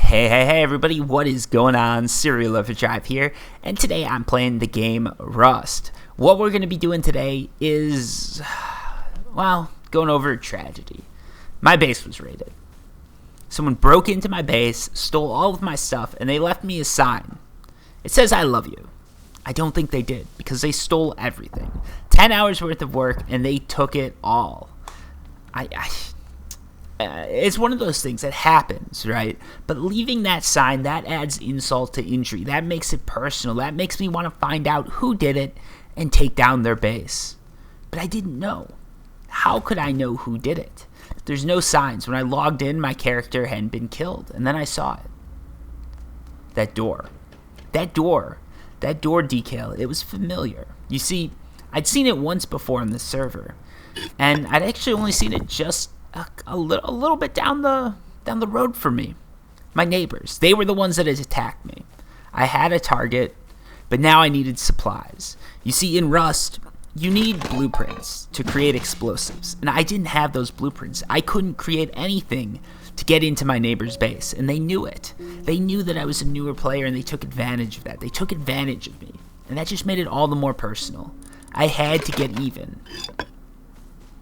Hey everybody, what is going on? Serial Overdrive here, and today I'm playing the game Rust. What we're going to be doing today is, well, going over a tragedy. My base was raided. Someone broke into my base, stole all of my stuff, and they left me a sign. It says, "I love you." I don't think they did, because they stole everything. 10 hours worth of work, and they took it all. It's one of those things that happens, right? But leaving that sign, that adds insult to injury. That makes it personal. That makes me want to find out who did it and take down their base. But I didn't know. How could I know who did it? There's no signs. When I logged in, my character hadn't been killed, and then I saw it. That door decal, it was familiar. You see, I'd seen it once before on the server, and I'd actually only seen it just a little bit down the road from me. My neighbors, they were the ones that had attacked me. I had a target, but now I needed supplies. You see, in Rust, you need blueprints to create explosives, and I didn't have those blueprints. I couldn't create anything to get into my neighbor's base, and they knew it. They knew that I was a newer player, and they took advantage of that. They took advantage of me, and that just made it all the more personal. I had to get even.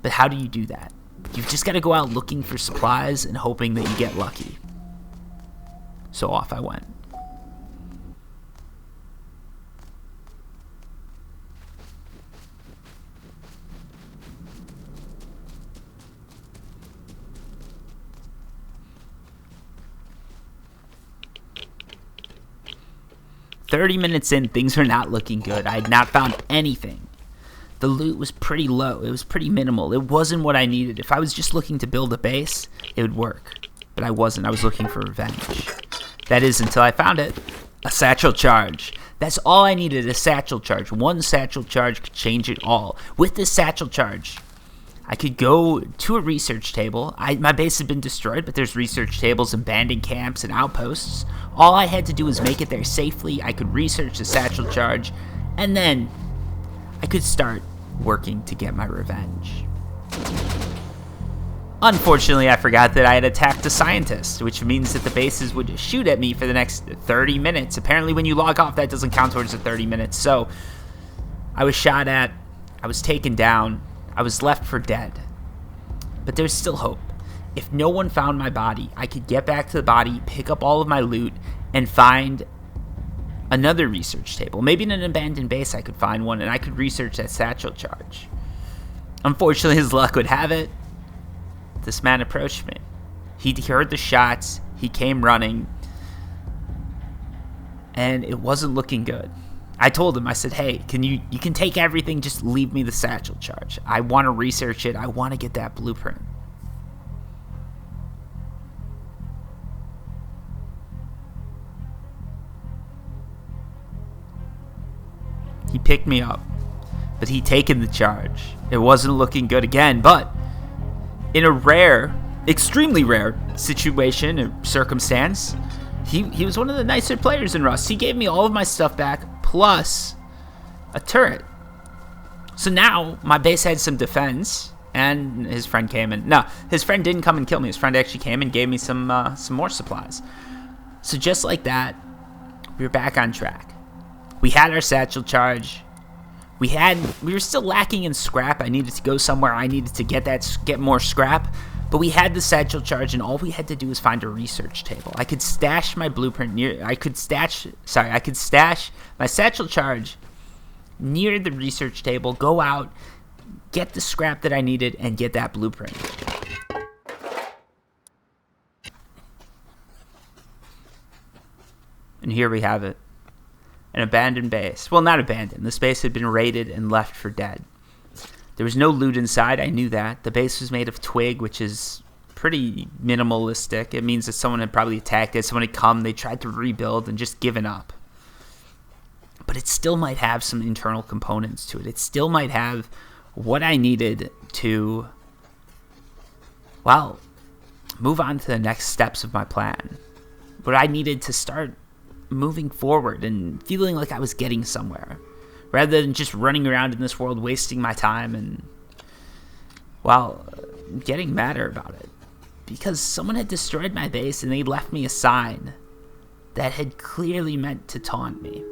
But how do you do that? You've just got to go out looking for supplies and hoping that you get lucky. So off I went. "30 minutes in, things were not looking good. I had not found anything. The loot was pretty low. It was pretty minimal. It wasn't what I needed. If I was just looking to build a base, it would work. But I wasn't. I was looking for revenge. That is, until I found it. A satchel charge. That's all I needed, a satchel charge. One satchel charge could change it all. With this satchel charge, I could go to a research table. My base had been destroyed, but there's research tables, abandoned camps, and outposts. All I had to do was make it there safely. I could research the satchel charge, and then I could start working to get my revenge. Unfortunately, I forgot that I had attacked a scientist, which means that the bases would shoot at me for the next 30 minutes. Apparently, when you log off, that doesn't count towards the 30 minutes. So, I was shot at, I was taken down, I was left for dead. But there's still hope. If no one found my body, I could get back to the body, pick up all of my loot, and find another research table. Maybe in an abandoned base I could find one, and I could research that satchel charge. Unfortunately, as luck would have it, this man approached me. He heard the shots, he came running, and it wasn't looking good. I told him, I said, "Hey, you can take everything, just leave me the satchel charge. I want to research it, I want to get that blueprint." He picked me up, but he'd taken the charge. It wasn't looking good again, but in a rare, extremely rare situation or circumstance, he was one of the nicer players in Rust. He gave me all of my stuff back, plus a turret. So now my base had some defense, and his friend came in. No, his friend didn't come and kill me. His friend actually came and gave me some more supplies. So just like that, we were back on track. We had our satchel charge. We were still lacking in scrap. I needed to go somewhere. I needed to get more scrap. But we had the satchel charge, and all we had to do was find a research table. I could stash my blueprint I could stash my satchel charge near the research table, go out, get the scrap that I needed, and get that blueprint. And here we have it. An abandoned base. Well, not abandoned. This base had been raided and left for dead. There was no loot inside. I knew that. The base was made of twig, which is pretty minimalistic. It means that someone had probably attacked it. Someone had come. They tried to rebuild and just given up. But it still might have some internal components to it. It still might have what I needed to, well, move on to the next steps of my plan. What I needed to start moving forward and feeling like I was getting somewhere, rather than just running around in this world wasting my time and, well, getting madder about it. because someone had destroyed my base and they left me a sign that had clearly meant to taunt me.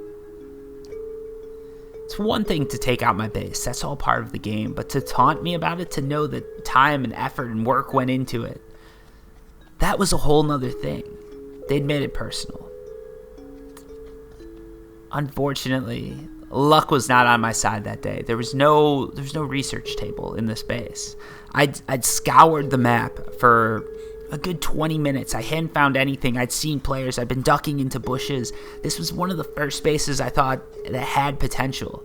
It's one thing to take out my base, that's all part of the game, but to taunt me about it, to know that time and effort and work went into it, that was a whole nother thing. They'd made it personal. Unfortunately, luck was not on my side that day. There was no research table in this base. I'd scoured the map for a good 20 minutes. I hadn't found anything. I'd seen players. I'd been ducking into bushes. This was one of the first bases I thought that had potential.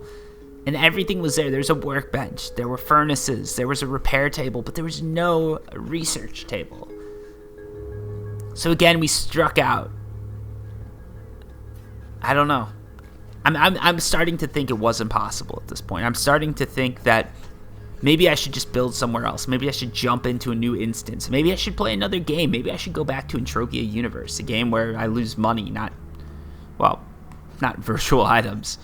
And everything was there. There's a workbench. There were furnaces. There was a repair table, but there was no research table. So again, we struck out. I don't know. I'm starting to think it wasn't possible at this point. I'm starting to think that maybe I should just build somewhere else. Maybe I should jump into a new instance. Maybe I should play another game. Maybe I should go back to Entropia Universe, a game where I lose money, not virtual items.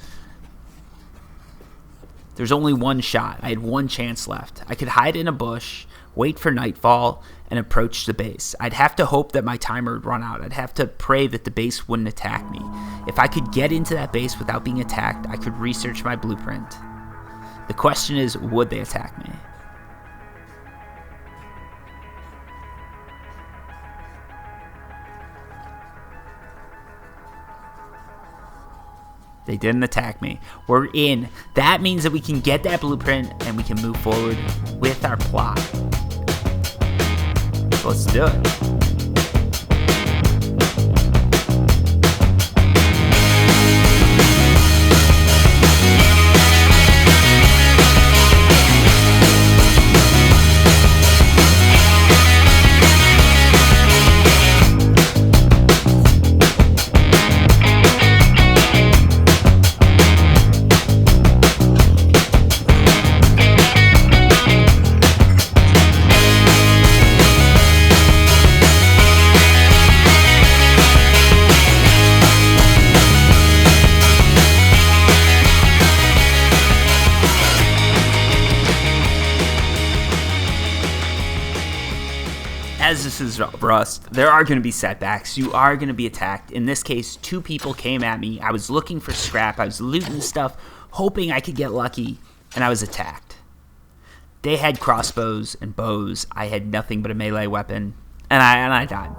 There's only one shot. I had one chance left. I could hide in a bush, wait for nightfall, and approach the base. I'd have to hope that my timer would run out. I'd have to pray that the base wouldn't attack me. If I could get into that base without being attacked, I could research my blueprint. The question is, would they attack me? They didn't attack me. We're in. That means that we can get that blueprint and we can move forward with our plot. So let's do it. As this is Rust, there are going to be setbacks. You are going to be attacked. In this case, 2 people came at me. I was looking for scrap. I was looting stuff, hoping I could get lucky, and I was attacked. They had crossbows and bows. I had nothing but a melee weapon, and I died.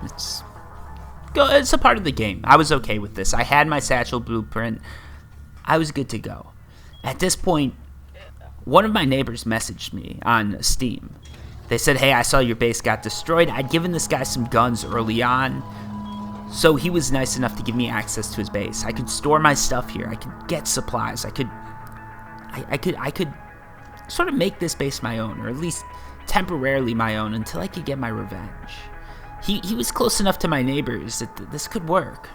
It's a part of the game. I was okay with this. I had my satchel blueprint. I was good to go. At this point, one of my neighbors messaged me on Steam. They said, hey, I saw your base got destroyed. I'd given this guy some guns early on, so he was nice enough to give me access to his base. I could store my stuff here. I could get supplies. I could sort of make this base my own, or at least temporarily my own, until I could get my revenge. He was close enough to my neighbors that this could work.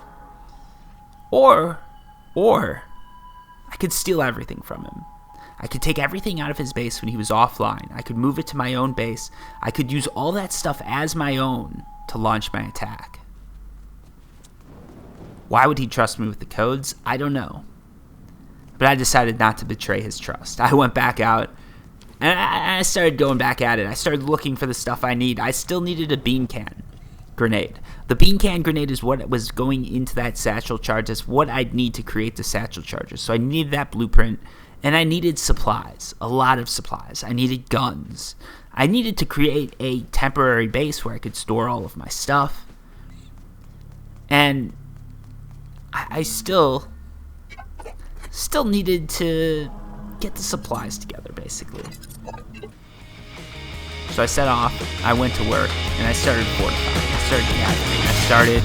Or I could steal everything from him. I could take everything out of his base when he was offline. I could move it to my own base. I could use all that stuff as my own to launch my attack. Why would he trust me with the codes? I don't know. But I decided not to betray his trust. I went back out, and I started going back at it. I started looking for the stuff I need. I still needed a bean can grenade. The bean can grenade is what was going into that satchel charge. That's what I'd need to create the satchel charges. So I needed that blueprint. And I needed supplies, a lot of supplies. I needed guns. I needed to create a temporary base where I could store all of my stuff. And I still needed to get the supplies together, basically. So I set off, I went to work, and I started fortifying. I started gathering. I started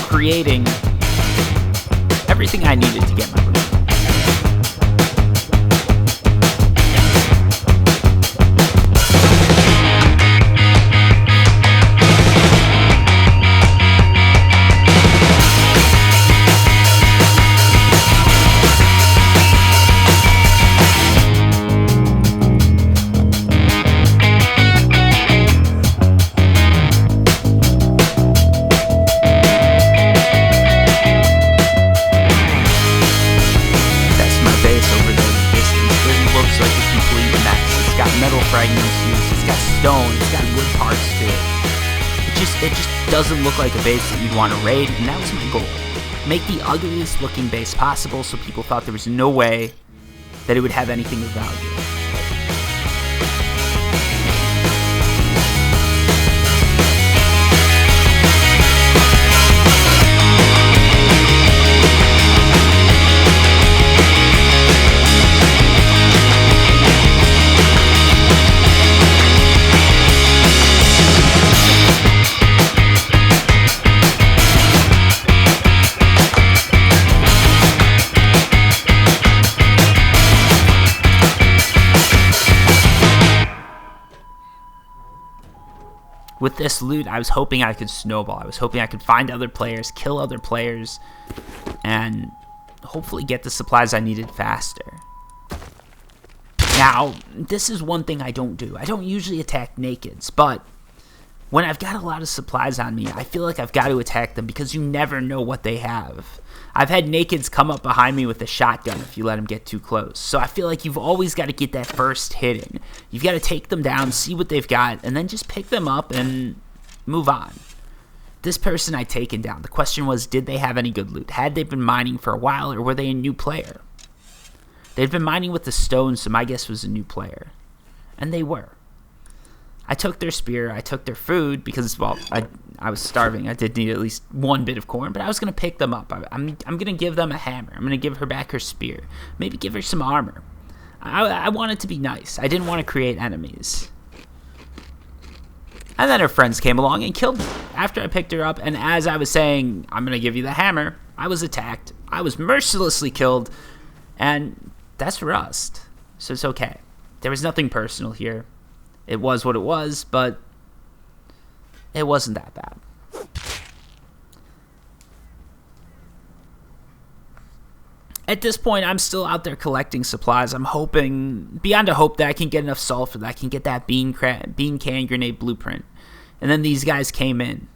creating everything I needed to get my revenge. doesn't look like a base that you'd want to raid, and that was my goal. Make the ugliest looking base possible so people thought there was no way that it would have anything of value. With this loot, I was hoping I could snowball. I was hoping I could find other players, kill other players, and hopefully get the supplies I needed faster. Now, this is one thing I don't do. I don't usually attack nakeds, but when I've got a lot of supplies on me, I feel like I've got to attack them because you never know what they have. I've had nakeds come up behind me with a shotgun if you let them get too close. So I feel like you've always got to get that first hit in. You've got to take them down, see what they've got, and then just pick them up and move on. This person I'd taken down. The question was, did they have any good loot? Had they been mining for a while, or were they a new player? They'd been mining with the stones, so my guess was a new player. And they were. I took their spear, I took their food, because, well, I was starving. I did need at least one bit of corn, but I was going to pick them up. I'm going to give them a hammer. I'm going to give her back her spear. Maybe give her some armor. I wanted to be nice. I didn't want to create enemies. And then her friends came along and killed me after I picked her up, and as I was saying, I'm going to give you the hammer, I was attacked. I was mercilessly killed, and that's Rust. So it's okay. There was nothing personal here. It was what it was, but it wasn't that bad. At this point, I'm still out there collecting supplies. I'm hoping, beyond a hope, that I can get enough sulfur, that I can get that bean can grenade blueprint. And then these guys came in.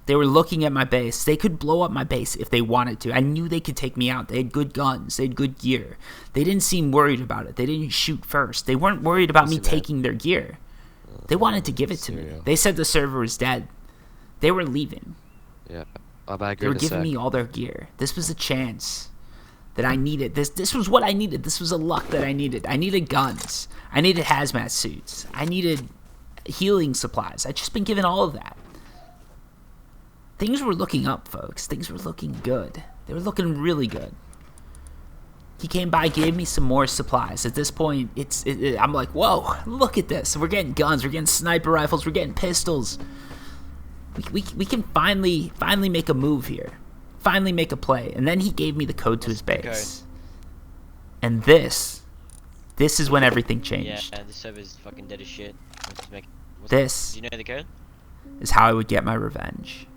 They were looking at my base. They could blow up my base if they wanted to. I knew they could take me out. They had good guns. They had good gear. They didn't seem worried about it. They didn't shoot first. They weren't worried about me taking their gear. They wanted to give it to me. They said the server was dead. They were leaving. Yeah, I'll back They were giving me all their gear. This was a chance that I needed. This was what I needed. This was a luck that I needed. I needed guns. I needed hazmat suits. I needed healing supplies. I'd just been given all of that. Things were looking up, folks. Things were looking good. They were looking really good. He came by, gave me some more supplies. At this point, I'm like, whoa, look at this. We're getting guns. We're getting sniper rifles. We're getting pistols. We can finally make a move here. Finally make a play. And then he gave me the code to his base. And this is when everything changed. Yeah, the server's fucking dead as shit. This do you know the code? is how I would get my revenge.